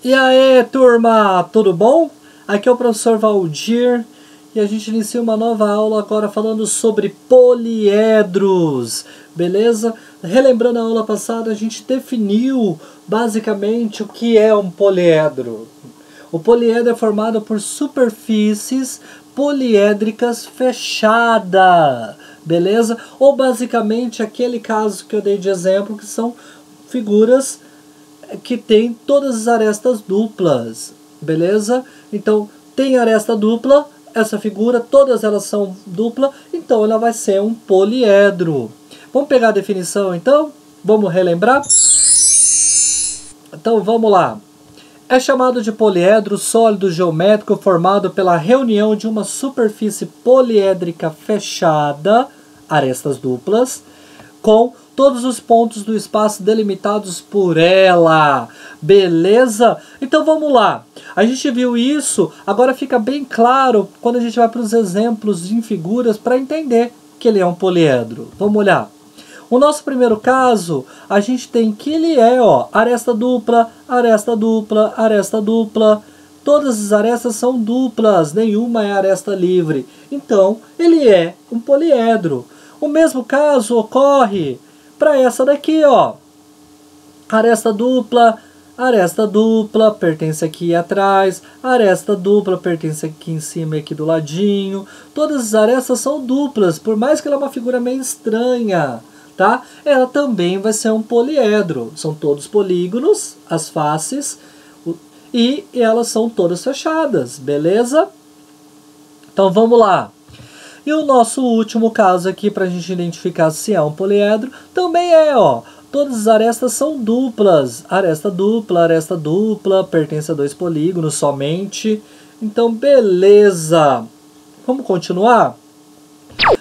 E aí, turma, tudo bom? Aqui é o professor Valdir e a gente inicia uma nova aula agora falando sobre poliedros, beleza? Relembrando a aula passada, a gente definiu basicamente o que é um poliedro. O poliedro é formado por superfícies poliédricas fechadas, beleza? Ou basicamente aquele caso que eu dei de exemplo, que são figuras que tem todas as arestas duplas, beleza? Então, tem aresta dupla, essa figura, todas elas são dupla, então ela vai ser um poliedro. Vamos pegar a definição, então? Vamos relembrar? Então, vamos lá. É chamado de poliedro sólido geométrico formado pela reunião de uma superfície poliédrica fechada, arestas duplas, com todos os pontos do espaço delimitados por ela. Beleza? Então vamos lá. A gente viu isso, agora fica bem claro quando a gente vai para os exemplos em figuras para entender que ele é um poliedro. Vamos olhar. O nosso primeiro caso, a gente tem que ele é, aresta dupla, aresta dupla, aresta dupla. Todas as arestas são duplas, nenhuma é aresta livre. Então, ele é um poliedro. O mesmo caso ocorre para essa daqui, aresta dupla, pertence aqui atrás, aresta dupla, pertence aqui em cima e aqui do ladinho. Todas as arestas são duplas, por mais que ela é uma figura meio estranha, tá? Ela também vai ser um poliedro. São todos polígonos, as faces, e elas são todas fechadas, beleza? Então vamos lá. E o nosso último caso aqui, para a gente identificar se é um poliedro, também é, todas as arestas são duplas. Aresta dupla, pertence a dois polígonos somente. Então, beleza. Vamos continuar?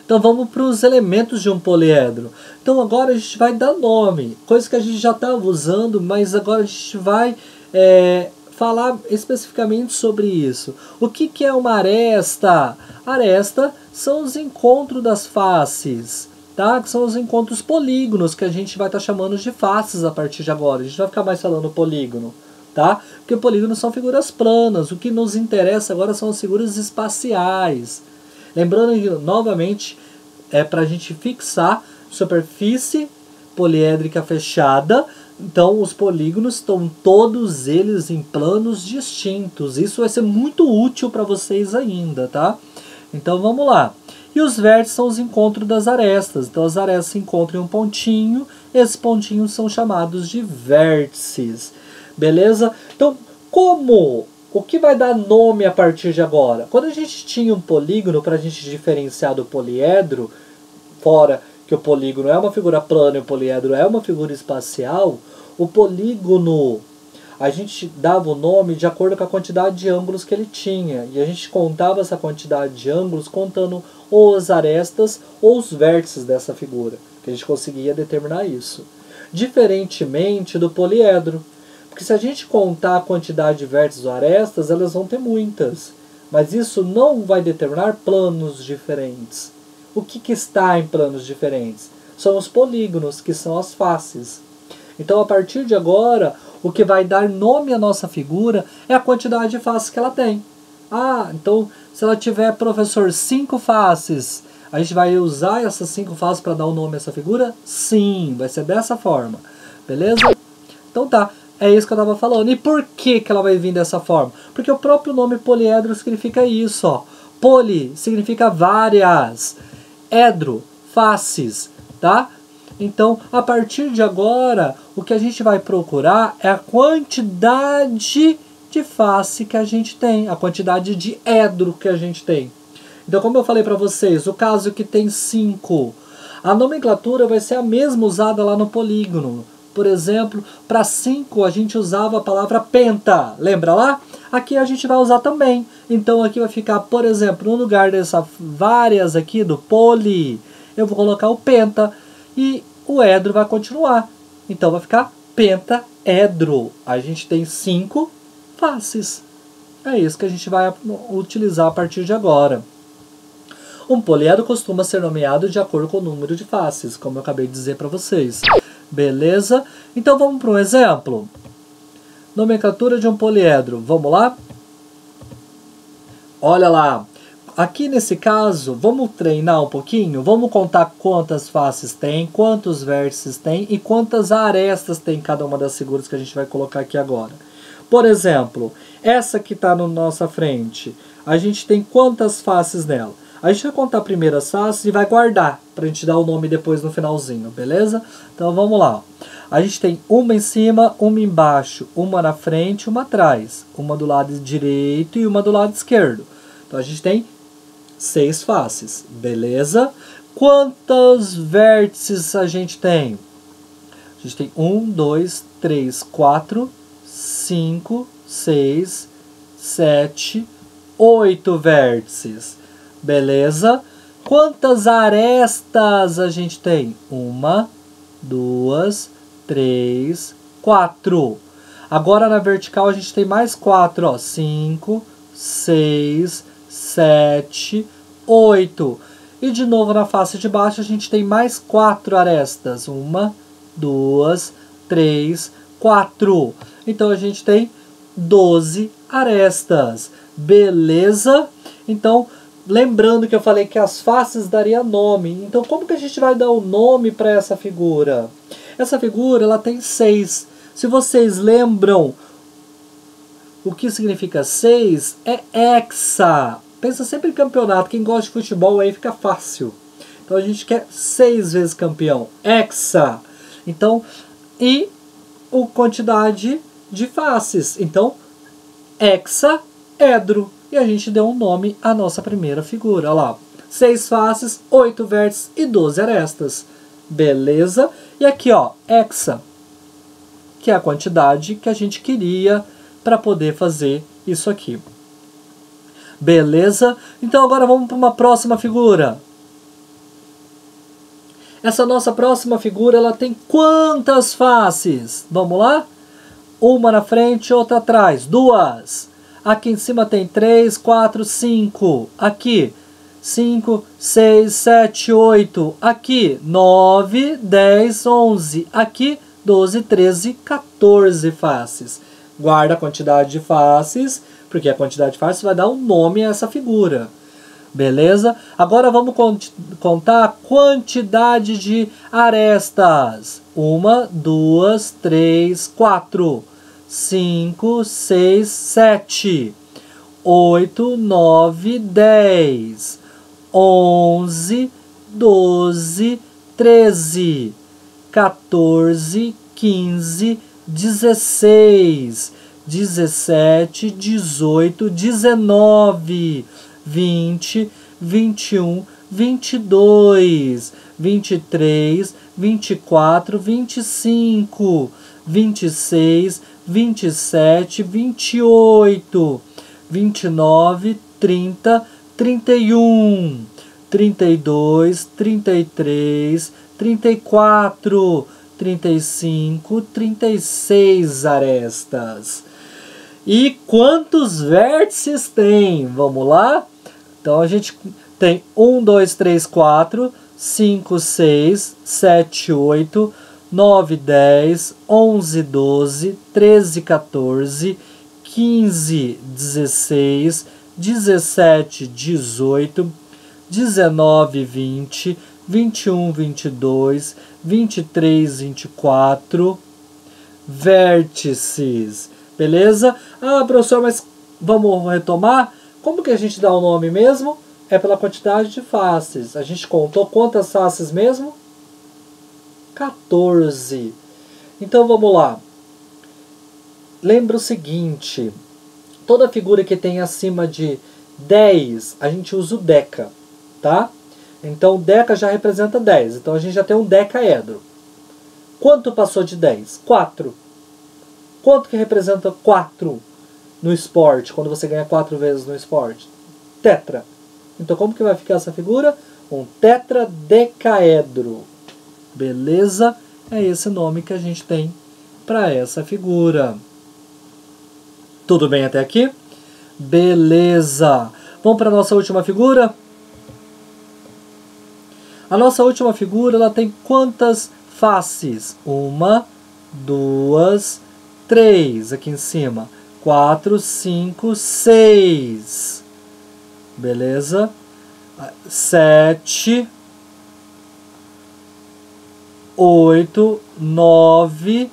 Então, vamos para os elementos de um poliedro. Então, agora a gente vai dar nome. Coisa que a gente já estava usando, mas agora a gente vai falar especificamente sobre isso. O que é uma aresta? Aresta são os encontros das faces, tá? Que são os encontros polígonos, que a gente vai estar chamando de faces a partir de agora. A gente vai ficar mais falando polígono, tá? Porque polígonos são figuras planas. O que nos interessa agora são as figuras espaciais. Lembrando que, novamente, é para a gente fixar superfície poliédrica fechada. Então, os polígonos estão todos eles em planos distintos. Isso vai ser muito útil para vocês ainda, tá? Então, vamos lá. E os vértices são os encontros das arestas. Então, as arestas se encontram em um pontinho. Esses pontinhos são chamados de vértices. Beleza? Então, como? O que vai dar nome a partir de agora? Quando a gente tinha um polígono, para a gente diferenciar do poliedro, fora que o polígono é uma figura plana e o poliedro é uma figura espacial, o polígono, a gente dava o nome de acordo com a quantidade de ângulos que ele tinha. E a gente contava essa quantidade de ângulos contando ou as arestas ou os vértices dessa figura, que a gente conseguia determinar isso. Diferentemente do poliedro. Porque se a gente contar a quantidade de vértices ou arestas, elas vão ter muitas. Mas isso não vai determinar planos diferentes. O que está em planos diferentes? São os polígonos, que são as faces. Então, a partir de agora, o que vai dar nome à nossa figura é a quantidade de faces que ela tem. Ah, então, se ela tiver, professor, 5 faces, a gente vai usar essas 5 faces para dar o nome a essa figura? Sim, vai ser dessa forma. Beleza? Então tá, é isso que eu estava falando. E por que ela vai vir dessa forma? Porque o próprio nome poliedro significa isso, Poli significa várias. Edro, faces, tá? Então, a partir de agora, o que a gente vai procurar é a quantidade de face que a gente tem, a quantidade de edro que a gente tem. Então, como eu falei para vocês, o caso que tem 5, a nomenclatura vai ser a mesma usada lá no polígono. Por exemplo, para 5 a gente usava a palavra penta, lembra lá? Aqui a gente vai usar também. Então aqui vai ficar, por exemplo, no lugar dessas várias aqui do poli, eu vou colocar o penta e o edro vai continuar. Então vai ficar pentaedro. A gente tem 5 faces. É isso que a gente vai utilizar a partir de agora. Um poliedro costuma ser nomeado de acordo com o número de faces, como eu acabei de dizer para vocês. Beleza? Então vamos para um exemplo. Nomenclatura de um poliedro. Vamos lá? Olha lá. Aqui nesse caso, vamos treinar um pouquinho? Vamos contar quantas faces tem, quantos vértices tem e quantas arestas tem cada uma das figuras que a gente vai colocar aqui agora. Por exemplo, essa que está na nossa frente, a gente tem quantas faces nela? A gente vai contar primeiro as faces e vai guardar, para a gente dar o nome depois no finalzinho, beleza? Então vamos lá. A gente tem uma em cima, uma embaixo, uma na frente, uma atrás. Uma do lado direito e uma do lado esquerdo. Então a gente tem 6 faces, beleza? Quantos vértices a gente tem? A gente tem 1, 2, 3, 4, 5, 6, 7, 8 vértices, beleza? Quantas arestas a gente tem? 1, 2, 3, 4. Agora na vertical a gente tem mais 4, ó. 5, 6, 7, 8. E de novo na face de baixo a gente tem mais 4 arestas. 1, 2, 3, 4. Então a gente tem 12 arestas. Beleza? Então, lembrando que eu falei que as faces daria nome. Então, como que a gente vai dar o nome para essa figura? Essa figura ela tem 6. Se vocês lembram o que significa 6, é hexa. Pensa sempre em campeonato. Quem gosta de futebol aí fica fácil. Então a gente quer 6 vezes campeão. Hexa. Então, e a quantidade de faces. Então, hexaedro. E a gente deu um nome à nossa primeira figura. Olha lá. 6 faces, 8 vértices e 12 arestas. Beleza? E aqui, ó, hexa, que é a quantidade que a gente queria para poder fazer isso aqui. Beleza? Então agora vamos para uma próxima figura. Essa nossa próxima figura, ela tem quantas faces? Vamos lá? Uma na frente, outra atrás. 2. Aqui em cima tem 3, 4, 5. Aqui, 5, 6, 7, 8. Aqui, 9, 10, 11. Aqui, 12, 13, 14 faces. Guarda a quantidade de faces, porque a quantidade de faces vai dar um nome a essa figura. Beleza? Agora vamos contar a quantidade de arestas. 1, 2, 3, 4, 5, 6, 7, 8, 9, 10, 11, 12, 13, 14, 15, 16, 17, 18, 19, 20, 21, 22, 23, 24, 25, 26, 27, 28, 29, 30, 31, 32, 33, 34, 35, 36 arestas. E quantos vértices tem? Vamos lá? Então a gente tem 1, 2, 3, 4, 5, 6, 7, 8, 9, 10, 11, 12, 13, 14, 15, 16, 17, 18, 19, 20, 21, 22, 23, 24 vértices. Beleza? Ah, professor, mas vamos retomar? Como que a gente dá o nome mesmo? É pela quantidade de faces. A gente contou quantas faces mesmo? 14. Então vamos lá. Lembra o seguinte. Toda figura que tem acima de 10, a gente usa o deca. Tá? Então o deca já representa 10. Então a gente já tem um decaedro. Quanto passou de 10? 4. Quanto que representa 4 no esporte, quando você ganha 4 vezes no esporte? Tetra. Então como que vai ficar essa figura? Um tetradecaedro. Beleza? É esse nome que a gente tem para essa figura. Tudo bem até aqui? Beleza. Vamos para a nossa última figura? A nossa última figura, ela tem quantas faces? 1, 2, 3 aqui em cima. 4, 5, 6. Beleza? 7, 8, 9,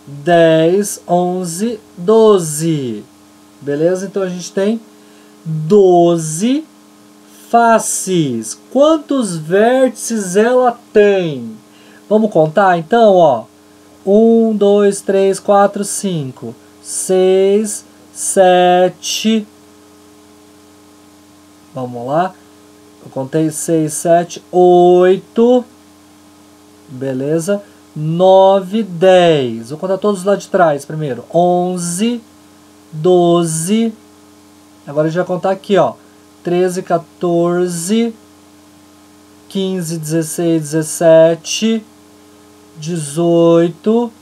10, 11, 12. Beleza? Então a gente tem 12 faces. Quantos vértices ela tem? Vamos contar então, ó. 1, 2, 3, 4, 5, 6, 7. Vamos lá. Eu contei 6, 7, 8. Beleza? 9, 10. Vou contar todos lá de trás primeiro. 11, 12. Agora a gente vai contar aqui, ó. 13, 14, 15, 16, 17, 18,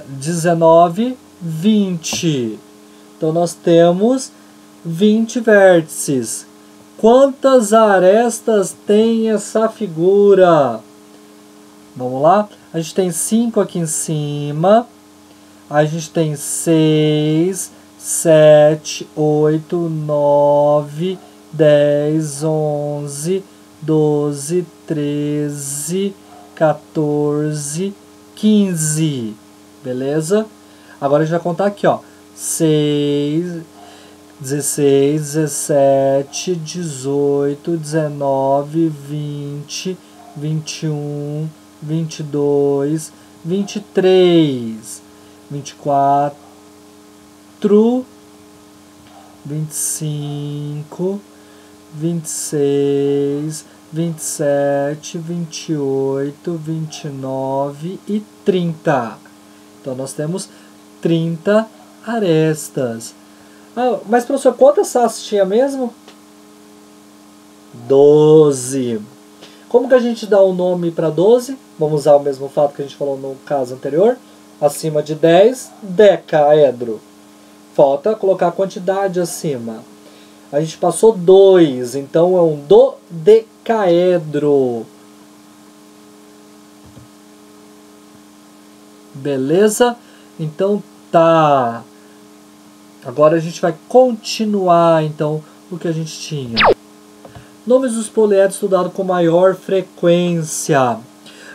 19, 20. Então nós temos 20 vértices. Quantas arestas tem essa figura? Vamos lá? A gente tem 5 aqui em cima. A gente tem 6, 7, 8, 9, 10, 11, 12, 13, 14, 15. Beleza? Agora a gente vai contar aqui, ó. 6, 16, 17, 18, 19, 20, 21, 22, 23, 24, 25, 26, 27, 28, 29 e 30. Então nós temos 30 arestas. Ah, mas professor, quantas faces tinha mesmo? 12. Como que a gente dá um nome para 12? Vamos usar o mesmo fato que a gente falou no caso anterior. Acima de 10, decaedro. Falta colocar a quantidade acima. A gente passou 2, então é um dodecaedro. Beleza? Então tá. Agora a gente vai continuar então o que a gente tinha. Nomes dos poliedros estudados com maior frequência.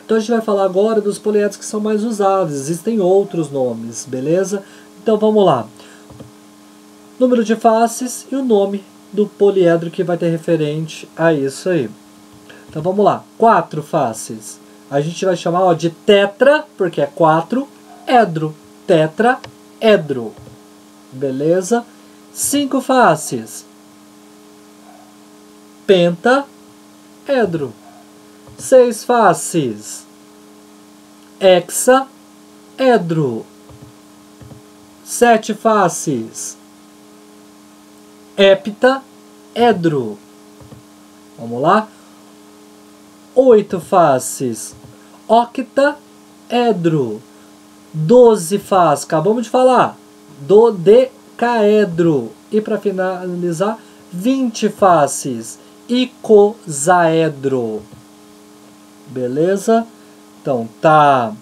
Então a gente vai falar agora dos poliedros que são mais usados. Existem outros nomes, beleza? Então vamos lá. Número de faces e o nome do poliedro que vai ter referente a isso aí. Então vamos lá. 4 faces. A gente vai chamar, ó, de tetra, porque é 4, edro. Tetraedro. Beleza? 5 faces. Pentaedro. 6 faces. Hexaedro. 7 faces. Heptaedro. Vamos lá? 8 faces. Octaedro. 12 faces. Acabamos de falar. Dodecaedro. E para finalizar, 20 faces. Icosaedro. Beleza? Então tá.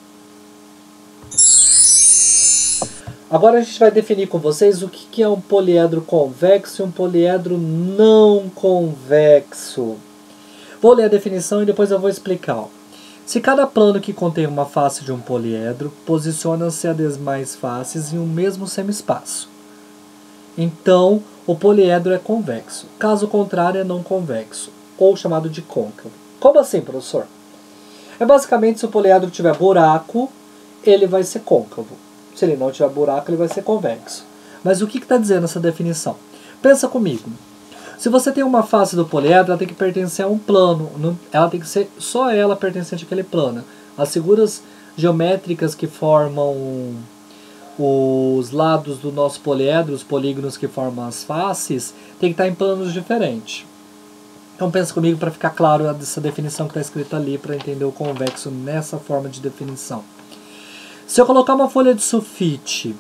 Agora a gente vai definir com vocês o que é um poliedro convexo e um poliedro não convexo. Vou ler a definição e depois eu vou explicar. Ó. Se cada plano que contém uma face de um poliedro, posiciona-se as demais faces em um mesmo semiespaço. Então, o poliedro é convexo. Caso contrário, é não convexo, ou chamado de côncavo. Como assim, professor? É basicamente, se o poliedro tiver buraco, ele vai ser côncavo. Se ele não tiver buraco, ele vai ser convexo. Mas o que está dizendo essa definição? Pensa comigo. Se você tem uma face do poliedro, ela tem que pertencer a um plano. Ela tem que ser só ela pertencente àquele plano. As figuras geométricas que formam os lados do nosso poliedro, os polígonos que formam as faces, tem que estar em planos diferentes. Então pensa comigo para ficar claro essa definição que está escrita ali, para entender o convexo nessa forma de definição. Se eu colocar uma folha de sulfite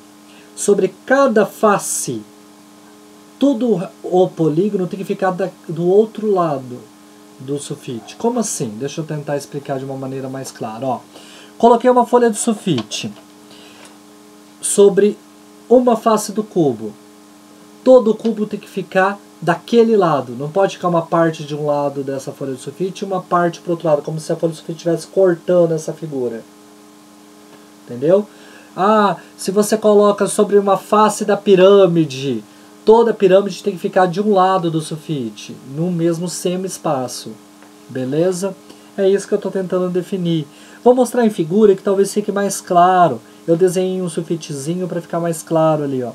sobre cada face, tudo o polígono tem que ficar do outro lado do sulfite. Como assim? Deixa eu tentar explicar de uma maneira mais clara. Ó. Coloquei uma folha de sulfite sobre uma face do cubo. Todo o cubo tem que ficar daquele lado. Não pode ficar uma parte de um lado dessa folha de sulfite e uma parte para o outro lado, como se a folha de sulfite estivesse cortando essa figura. Entendeu? Ah, se você coloca sobre uma face da pirâmide, toda a pirâmide tem que ficar de um lado do sulfite, no mesmo semi-espaço. Beleza? É isso que eu estou tentando definir. Vou mostrar em figura que talvez fique mais claro. Eu desenhei um sulfitezinho para ficar mais claro ali, ó.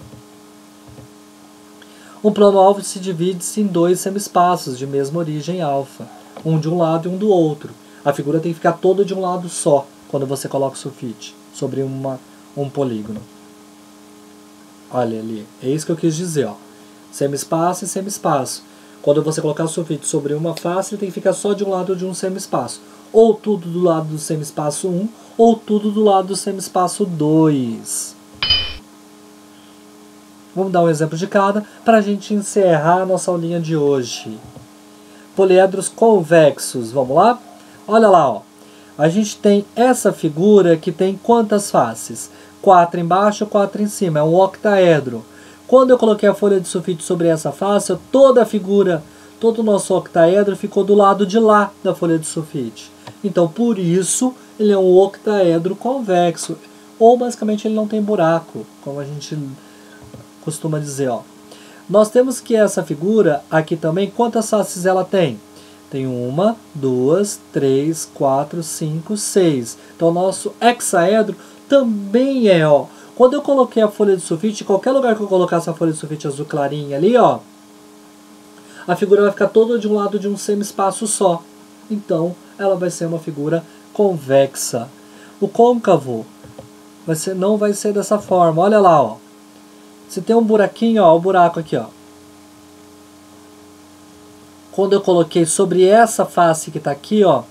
Um plano-alvo se divide em dois semi-espaços de mesma origem alfa, um de um lado e um do outro. A figura tem que ficar toda de um lado só, quando você coloca o sulfite sobre um polígono. Olha ali, é isso que eu quis dizer, ó. Semi-espaço e semi-espaço. Quando você colocar o sulfite sobre uma face, ele tem que ficar só de um lado de um semi-espaço. Ou tudo do lado do semi-espaço 1, ou tudo do lado do semi-espaço 2. Vamos dar um exemplo de cada para a gente encerrar a nossa aulinha de hoje. Poliedros convexos, vamos lá? Olha lá, ó. A gente tem essa figura que tem quantas faces? 4 embaixo, 4 em cima, é um octaedro. Quando eu coloquei a folha de sulfite sobre essa face, toda a figura, todo o nosso octaedro ficou do lado de lá da folha de sulfite. Então, por isso, ele é um octaedro convexo. Ou, basicamente, ele não tem buraco, como a gente costuma dizer, ó. Nós temos que essa figura aqui também, quantas faces ela tem? Tem 1, 2, 3, 4, 5, 6. Então o nosso hexaedro também é, ó. Quando eu coloquei a folha de sulfite, em qualquer lugar que eu colocasse a folha de sulfite azul clarinha ali, ó, a figura vai ficar toda de um lado de um semi-espaço só. Então ela vai ser uma figura convexa. O côncavo não vai ser dessa forma. Olha lá, ó. Se tem um buraquinho, ó, o buraco aqui, ó. Quando eu coloquei sobre essa face que está aqui, ó,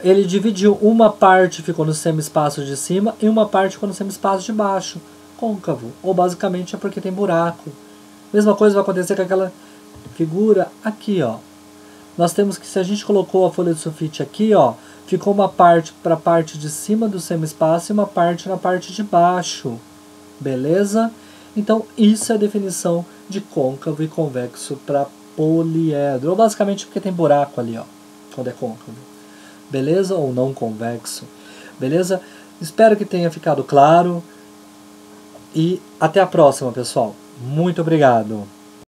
ele dividiu. Uma parte ficou no semi-espaço de cima e uma parte ficou no semi-espaço de baixo. Côncavo. Ou basicamente é porque tem buraco. Mesma coisa vai acontecer com aquela figura aqui, ó. Nós temos que, se a gente colocou a folha de sulfite aqui, ó, ficou uma parte para a parte de cima do semi-espaço e uma parte na parte de baixo. Beleza? Então, isso é a definição de côncavo e convexo para poliedro. Ou basicamente porque tem buraco ali, ó, quando é côncavo. Beleza? Ou não convexo. Beleza? Espero que tenha ficado claro. E até a próxima, pessoal. Muito obrigado.